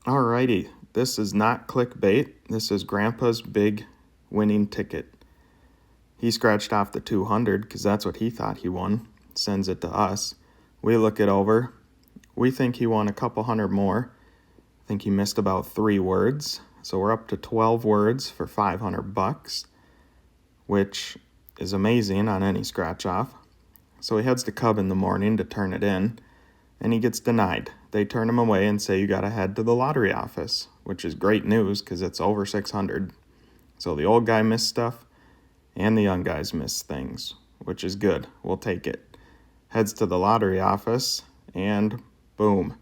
Alrighty, this is not clickbait. This is Grandpa's big winning ticket. He scratched off the 200 because that's what he thought he won. Sends it to us. We look it over. We think he won a couple hundred more. I think he missed about 3 words. So we're up to 12 words for $500, which is amazing on any scratch off. So he heads to Cub in the morning to turn it in, and he gets denied. They turn him away and say you gotta head to the lottery office, which is great news because it's over 600. So the old guy missed stuff, and the young guys missed things, which is good. We'll take it. Heads to the lottery office, and boom,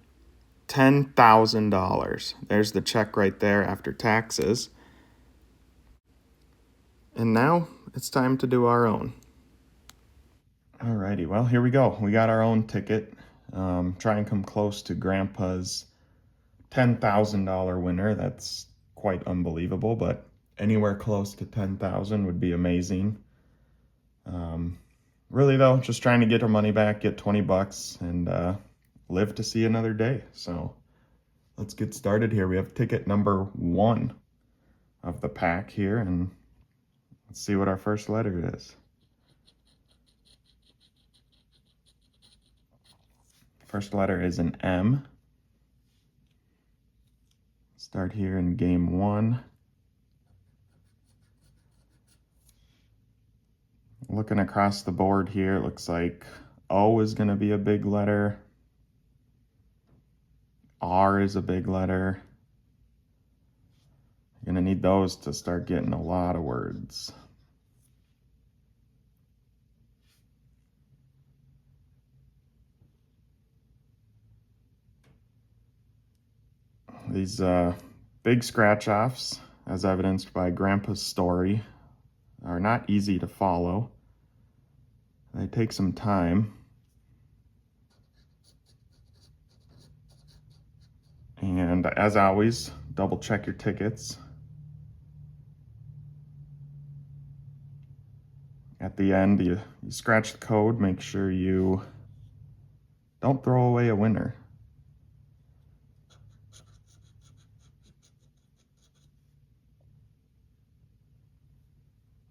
$10,000. There's the check right there after taxes. And now it's time to do our own. Alrighty, well, here we go. We got our own ticket. Try and come close to Grandpa's $10,000 winner. That's quite unbelievable, but anywhere close to 10,000 would be amazing. Really though, just trying to get our money back, get 20 bucks, and live to see another day. So let's get started here. We have ticket number 1 of the pack here, and let's see what our first letter is. First letter is an M. Start here in game 1. Looking across the board here, it looks like O is going to be a big letter. R is a big letter. You're going to need those to start getting a lot of words. These big scratch-offs, as evidenced by Grandpa's story, are not easy to follow. They take some time. And as always, double check your tickets. At the end, you scratch the code, make sure you don't throw away a winner.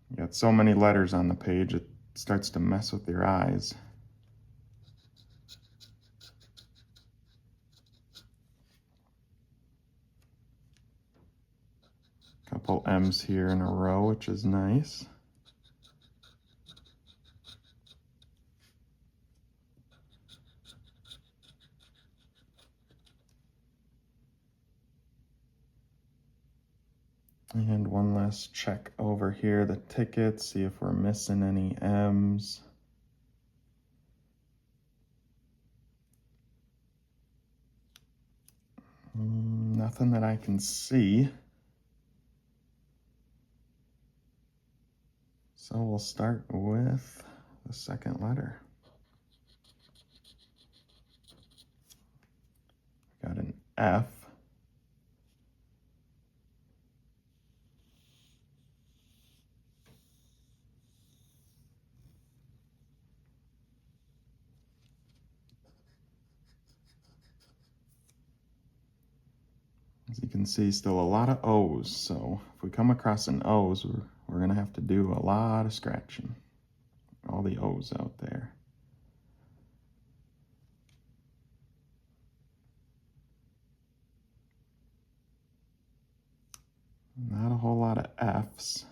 You got so many letters on the page, it starts to mess with your eyes. Couple M's here in a row, which is nice. And one last check over here, the tickets, see if we're missing any M's. Nothing that I can see. So we'll start with the second letter. Got an F. As you can see, still a lot of O's, so if we come across an O's, we're going to have to do a lot of scratching. All the O's out there. Not a whole lot of F's.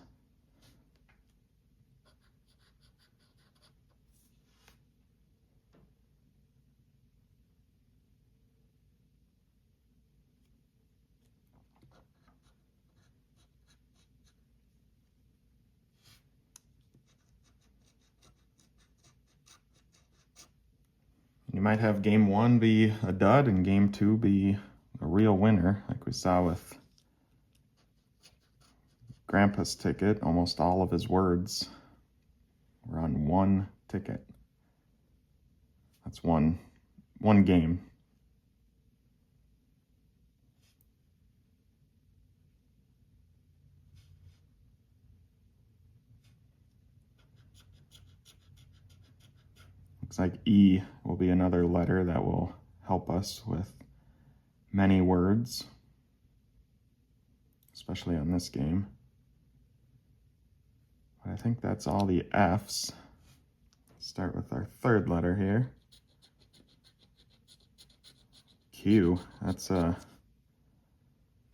You might have game 1 be a dud and game 2 be a real winner, like we saw with Grandpa's ticket. Almost all of his words were on one ticket. That's one game. Looks like E will be another letter that will help us with many words. especially on this game. But I think that's all the F's. Start with our third letter here. Q. That's not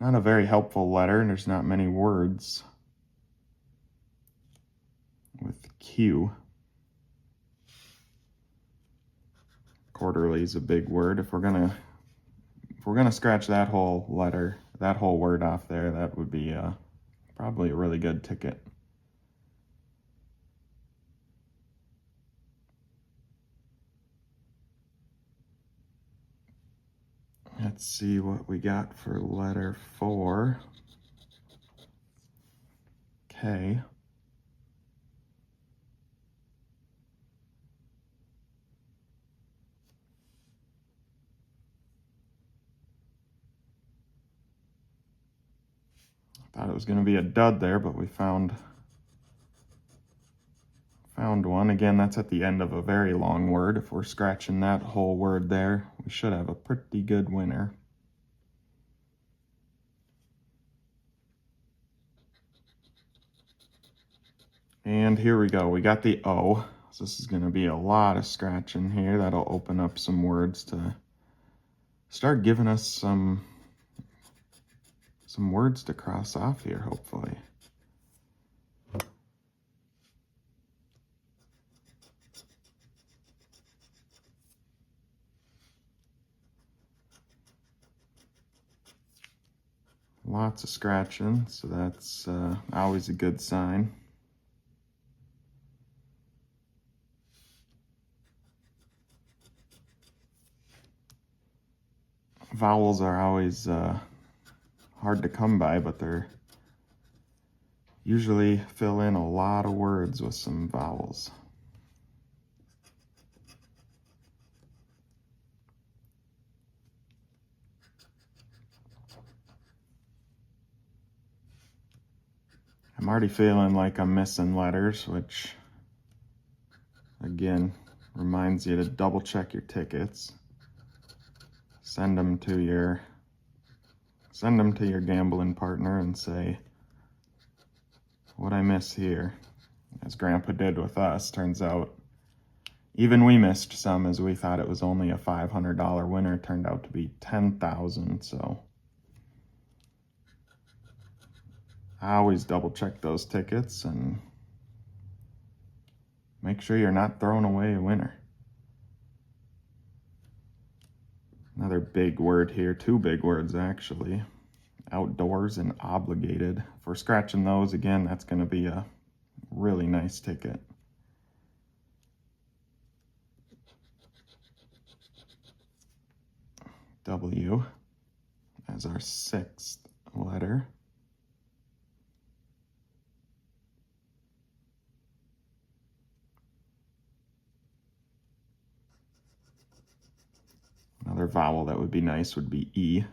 a very helpful letter, and there's not many words with Q. Quarterly is a big word. If we're gonna scratch that whole letter, that whole word off there, that would be probably a really good ticket. Let's see what we got for letter 4. K. Thought it was going to be a dud there, but we found one. Again, that's at the end of a very long word. If we're scratching that whole word there, we should have a pretty good winner. And here we go. We got the O. So this is going to be a lot of scratching here. That'll open up some words to start giving us some words to cross off here, hopefully. Lots of scratching, so that's always a good sign. Vowels are always hard to come by, but they're usually fill in a lot of words with some vowels. I'm already feeling like I'm missing letters, which again reminds you to double check your tickets. Send them to your gambling partner and say, what I miss here, as Grandpa did with us. Turns out even we missed some, as we thought it was only a $500 winner. It turned out to be $10,000. So I always double check those tickets and make sure you're not throwing away a winner. Another big word here, 2 big words actually. Outdoors and obligated. If we're scratching those, again, that's going to be a really nice ticket. W as our 6th letter. Another vowel that would be nice would be E.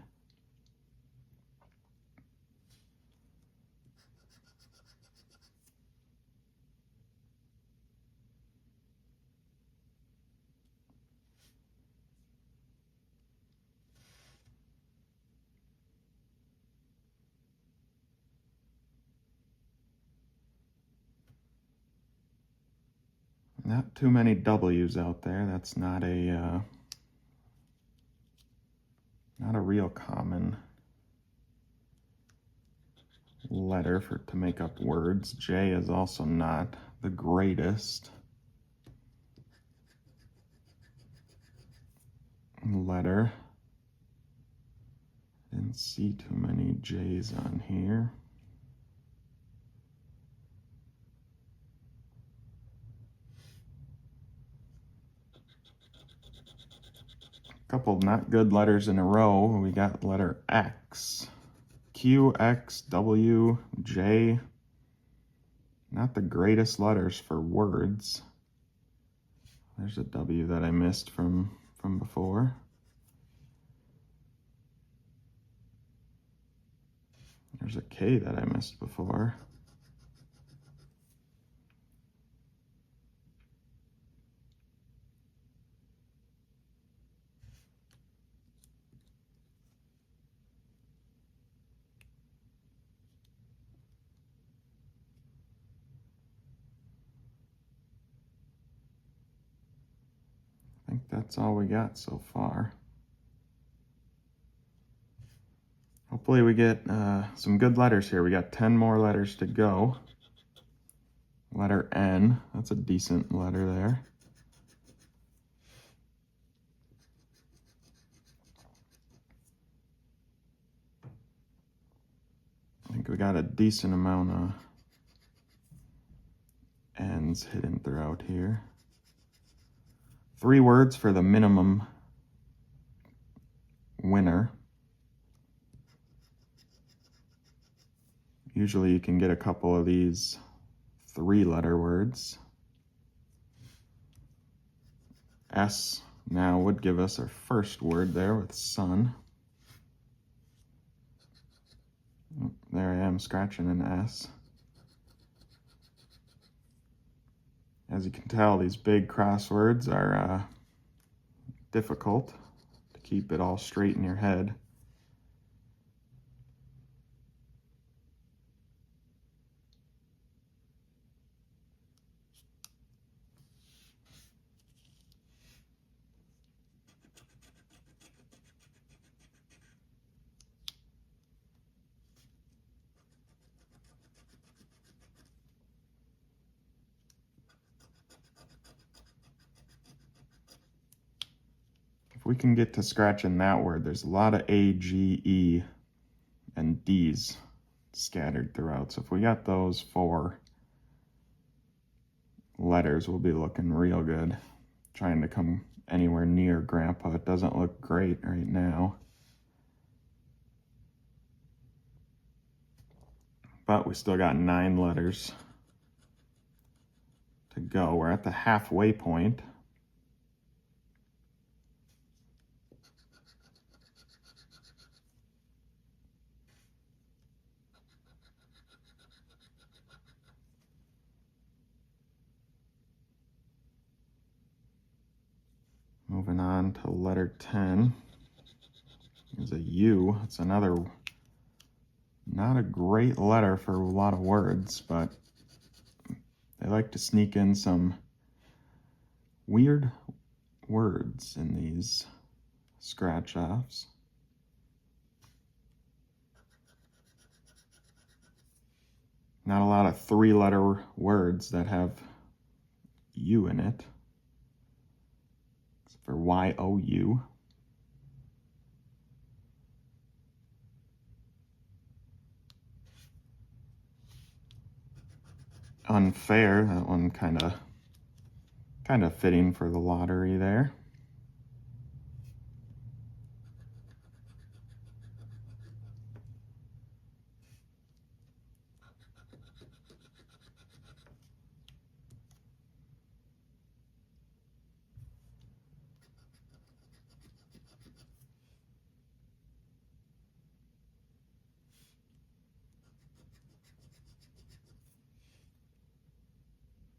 Not too many W's out there. That's not a real common letter to make up words. J is also not the greatest letter. Didn't see too many J's on here. Couple not good letters in a row. We got letter X. Q, X, W, J. Not the greatest letters for words. There's a W that I missed from before. There's a K that I missed before. think that's all we got so far. Hopefully we get some good letters here. We got 10 more letters to go. Letter N, that's a decent letter there. I think we got a decent amount of N's hidden throughout here. 3 words for the minimum winner. Usually you can get a couple of these 3-letter words. S now would give us our first word there with sun. There I am scratching an S. As you can tell, these big crosswords are difficult to keep it all straight in your head. If we can get to scratching that word, there's a lot of A, G, E, and D's scattered throughout. So if we got those 4 letters, we'll be looking real good. Trying to come anywhere near Grandpa. It doesn't look great right now. But we still got 9 letters to go. We're at the halfway point. Moving on to letter 10 is a U. It's another, not a great letter for a lot of words, but they like to sneak in some weird words in these scratch offs. Not a lot of 3-letter words that have U in it. Except for Y-O-U. Unfair, that one kind of fitting for the lottery there.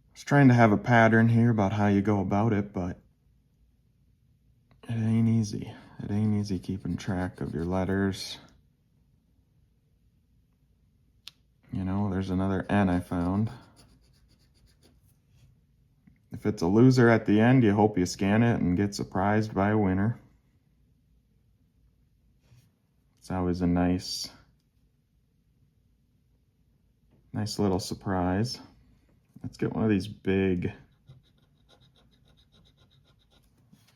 I was trying to have a pattern here about how you go about it, but it ain't easy. It ain't easy keeping track of your letters. You know, there's another N I found. If it's a loser at the end, you hope you scan it and get surprised by a winner. It's always a nice little surprise. Let's get one of these big,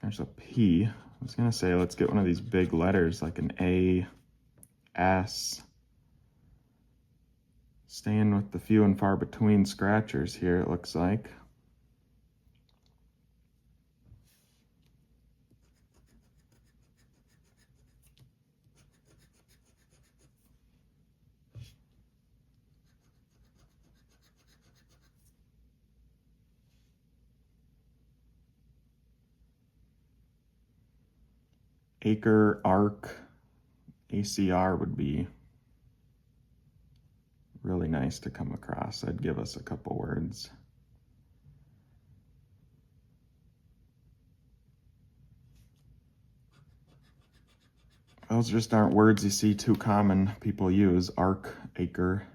there's a P. I was gonna say, let's get one of these big letters like an A, S. Staying with the few and far between scratchers here, it looks like. Acre, arc, ACR would be really nice to come across. That'd give us a couple words. Those just aren't words you see too common people use. Arc, acre.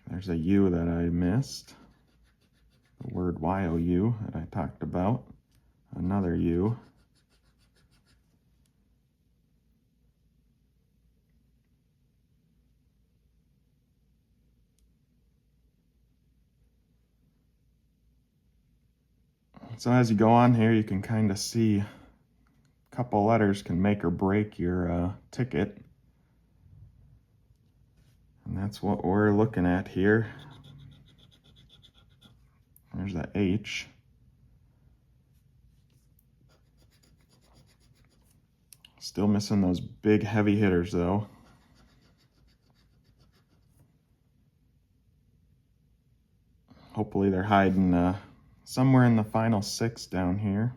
There's a U that I missed. the word YOU that I talked about, another U. So as you go on here, you can kind of see a couple letters can make or break your ticket. And that's what we're looking at here. There's the H. Still missing those big heavy hitters though. Hopefully they're hiding somewhere in the final 6 down here.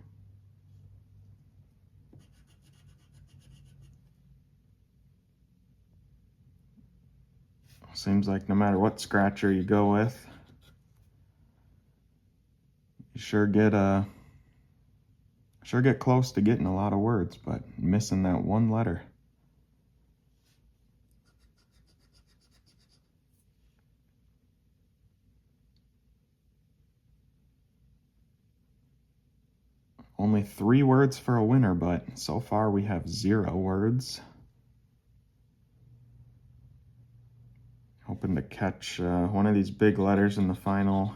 Seems like no matter what scratcher you go with, you sure get close to getting a lot of words, but missing that one letter. Only 3 words for a winner, but so far we have 0 words. Hoping to catch one of these big letters in the final.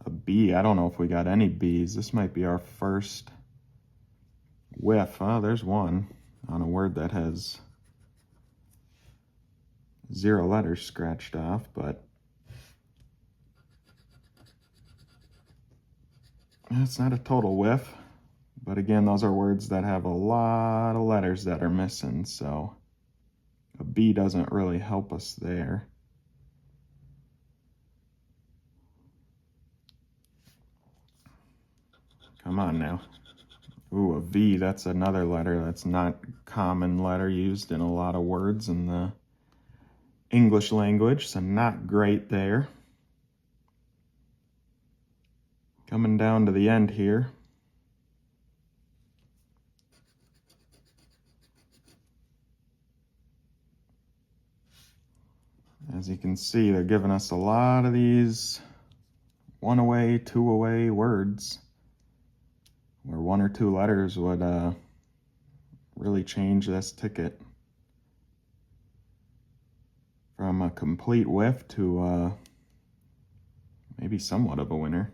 A B. I don't know if we got any B's. This might be our first whiff. Oh, there's one on a word that has 0 letters scratched off, but it's not a total whiff. But again, those are words that have a lot of letters that are missing, so a B doesn't really help us there. Come on now. Ooh, a V, that's another letter that's not common letter used in a lot of words in the English language, so not great there. Coming down to the end here. As you can see, they're giving us a lot of these 1 away, 2 away words, where 1 or 2 letters would really change this ticket from a complete whiff to maybe somewhat of a winner.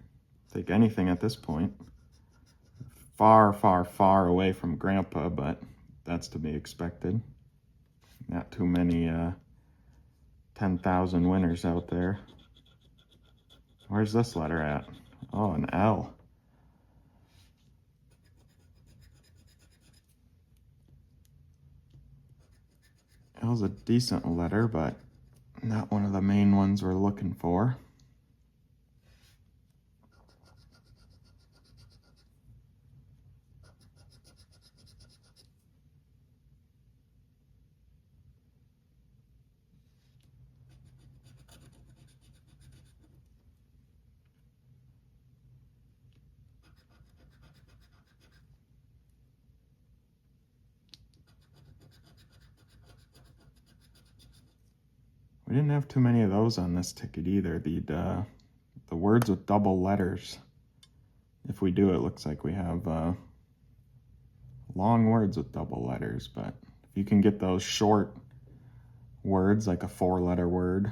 Take anything at this point. Far, far, far away from Grandpa, but that's to be expected. Not too many 10,000 winners out there. Where's this letter at? Oh, an L. L's a decent letter, but not one of the main ones we're looking for. We didn't have too many of those on this ticket either. The words with double letters. If we do, it looks like we have long words with double letters, but if you can get those short words, like a 4-letter word,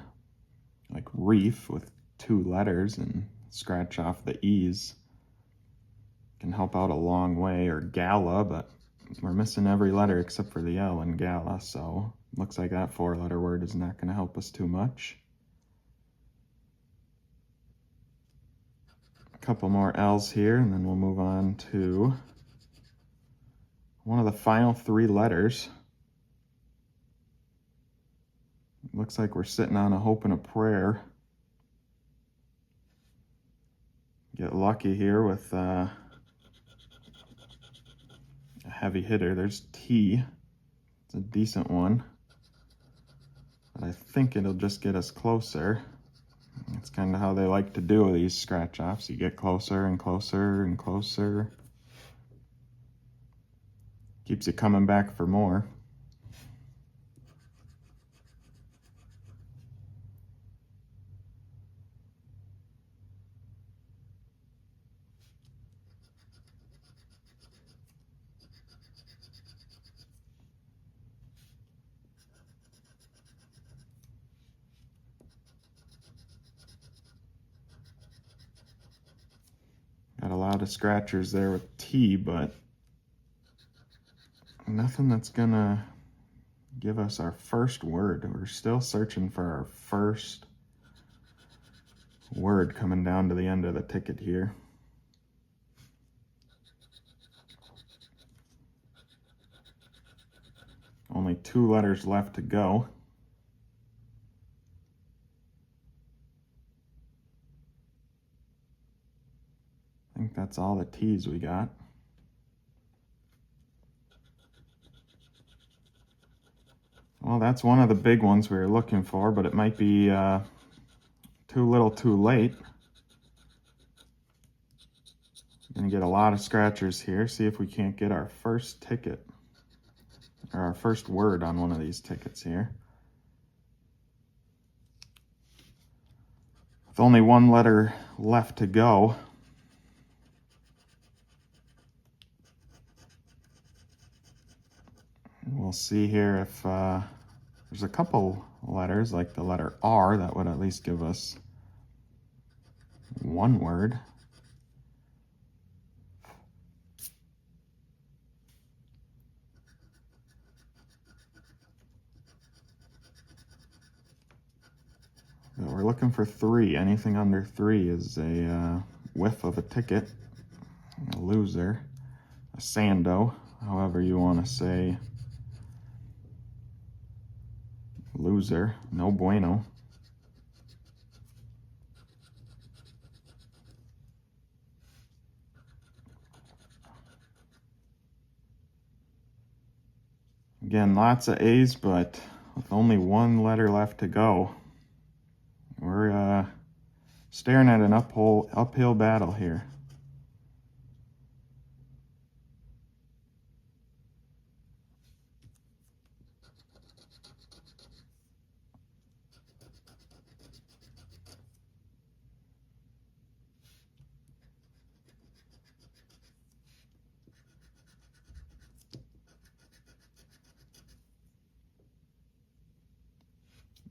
like reef with 2 letters, and scratch off the E's, can help out a long way. Or gala, but we're missing every letter except for the L in gala, so looks like that 4-letter word is not going to help us too much. A couple more L's here, and then we'll move on to one of the final 3 letters. Looks like we're sitting on a hope and a prayer. Get lucky here with a heavy hitter. There's T. It's a decent one, but I think it'll just get us closer. That's kind of how they like to do these scratch offs. You get closer and closer and closer. Keeps you coming back for more. lot of scratchers there with T, but nothing that's gonna give us our first word. We're still searching for our first word coming down to the end of the ticket here. Only 2 letters left to go. I think that's all the T's we got. Well, that's one of the big ones we were looking for, but it might be too little too late. Gonna get a lot of scratchers here. See if we can't get our first ticket, or our first word on one of these tickets here. With only 1 letter left to go, we'll see here if there's a couple letters, like the letter R, that would at least give us 1 word. But we're looking for 3. Anything under 3 is a whiff of a ticket, a loser, a sando, however you want to say loser, no bueno. Again, lots of A's, but with only 1 letter left to go, we're staring at an uphill battle here.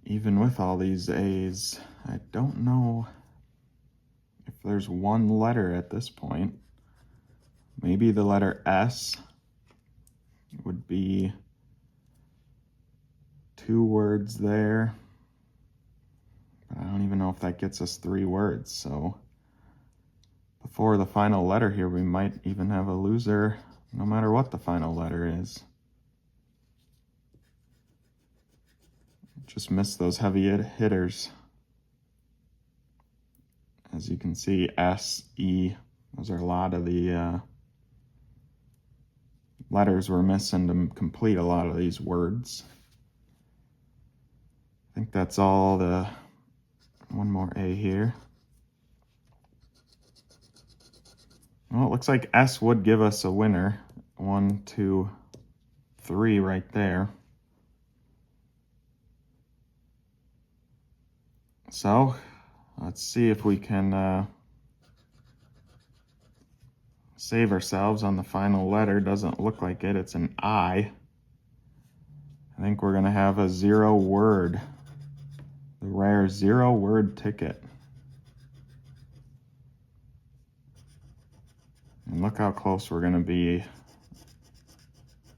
Even with all these A's, I don't know if there's 1 letter at this point. Maybe the letter S would be 2 words there. But I don't even know if that gets us 3 words. So before the final letter here, we might even have a loser no matter what the final letter is. Just missed those heavy hitters. As you can see, S, E, those are a lot of the letters we're missing to complete a lot of these words. I think that's all. The 1 more A here. Well, it looks like S would give us a winner. 1, 2, 3 right there. So let's see if we can save ourselves on the final letter. Doesn't look like it. It's an I. I think we're going to have a 0 word. The rare 0 word ticket. And look how close we're going to be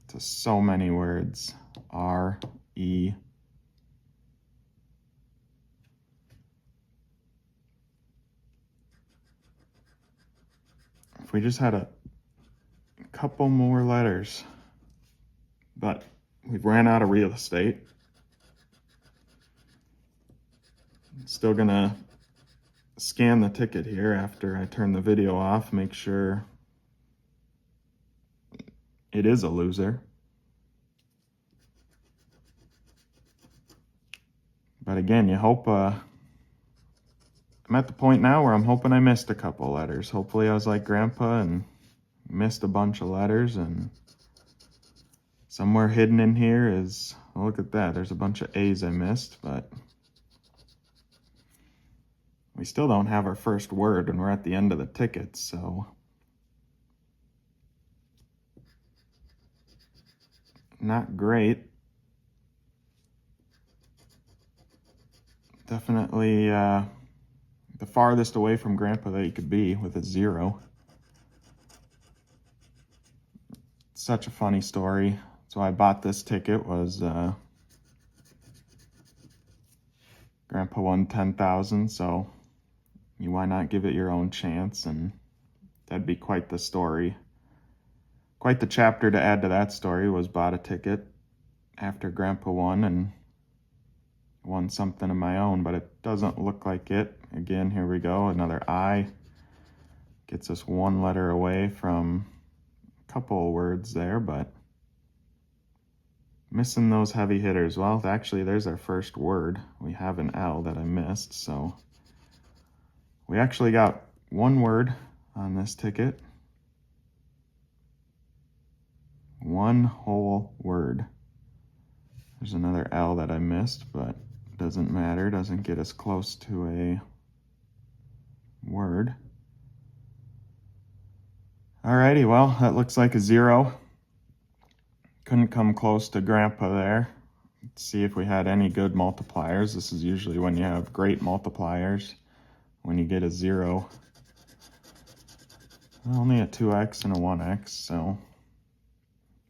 to so many words. R, E. If we just had a couple more letters, but we've ran out of real estate. Still gonna scan the ticket here after I turn the video off, make sure it is a loser. But again, you hope, I'm at the point now where I'm hoping I missed a couple letters. Hopefully I was like Grandpa and missed a bunch of letters, and somewhere hidden in here is, oh, look at that, there's a bunch of A's I missed, but we still don't have our first word and we're at the end of the ticket, so not great. Definitely the farthest away from Grandpa that you could be with a 0. such a funny story. So I bought this ticket was Grandpa won 10,000, so why not give it your own chance? And that'd be quite the story. Quite the chapter to add to that story was bought a ticket after Grandpa won and won something of my own, but it doesn't look like it. Again, here we go, another I. Gets us one letter away from a couple of words there, but missing those heavy hitters. Well, actually, there's our first word. We have an L that I missed, so we actually got one word on this ticket. One whole word. There's another L that I missed, but doesn't matter. Doesn't get us close to a word. Alrighty, well, that looks like a 0. Couldn't come close to Grandpa there. Let's see if we had any good multipliers. This is usually when you have great multipliers, when you get a 0. Only a 2x and a 1x, so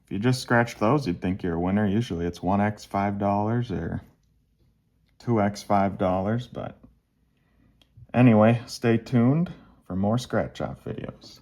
if you just scratched those, you'd think you're a winner. Usually it's 1x $5 or 2x $5, but anyway, stay tuned for more scratch-off videos.